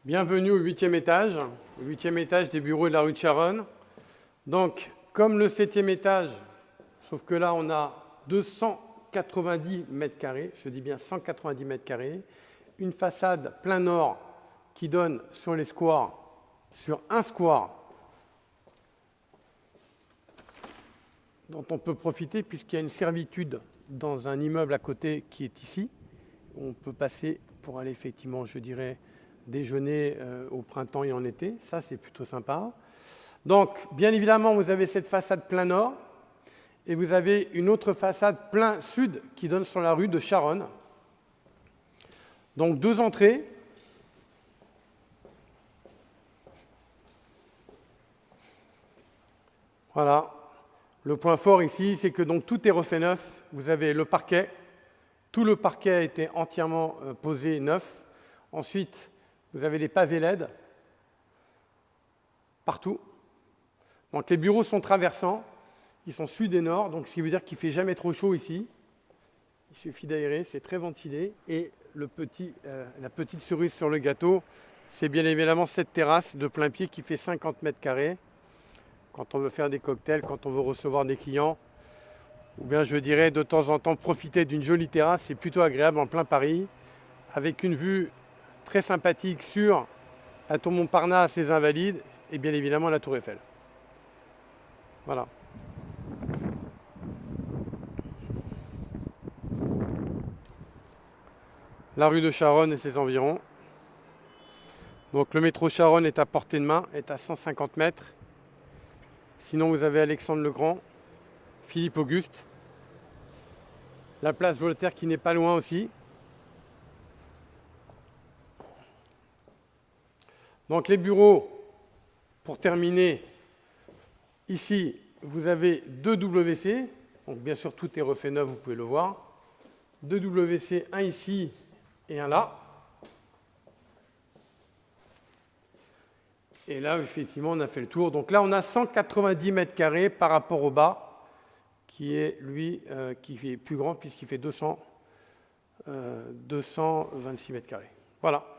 Bienvenue au 8e étage, des bureaux de la rue de Charonne. Donc, comme le 7e étage, sauf que là, on a 290 mètres carrés, je dis bien 190 mètres carrés, une façade plein nord qui donne sur les squares, sur un square dont on peut profiter puisqu'il y a une servitude dans un immeuble à côté qui est ici. On peut passer pour aller effectivement, je dirais, déjeuner au printemps et en été. Ça, c'est plutôt sympa. Donc, bien évidemment, vous avez cette façade plein nord et vous avez une autre façade plein sud qui donne sur la rue de Charonne. Donc, deux entrées. Voilà. Le point fort ici, c'est que donc, tout est refait neuf. Vous avez le parquet. Tout le parquet a été entièrement posé neuf. Ensuite, vous avez les pavés LED partout. Donc les bureaux sont traversants, ils sont sud et nord, donc ce qui veut dire qu'il ne fait jamais trop chaud ici. Il suffit d'aérer, c'est très ventilé. Et la petite cerise sur le gâteau, c'est bien évidemment cette terrasse de plein pied qui fait 50 mètres carrés. Quand on veut faire des cocktails, quand on veut recevoir des clients, ou bien je dirais de temps en temps profiter d'une jolie terrasse, c'est plutôt agréable en plein Paris, avec une vue très sympathique sur la tour Montparnasse, les Invalides et bien évidemment la tour Eiffel. Voilà. La rue de Charonne et ses environs. Donc le métro Charonne est à portée de main, est à 150 mètres. Sinon vous avez Alexandre le Grand, Philippe Auguste, la place Voltaire qui n'est pas loin aussi. Donc les bureaux, pour terminer, ici vous avez deux WC, donc bien sûr tout est refait neuf, vous pouvez le voir. Deux WC, un ici et un là. Et là, effectivement, on a fait le tour. Donc là, on a 190 mètres carrés par rapport au bas, qui est, lui, qui est plus grand puisqu'il fait 226 mètres carrés. Voilà.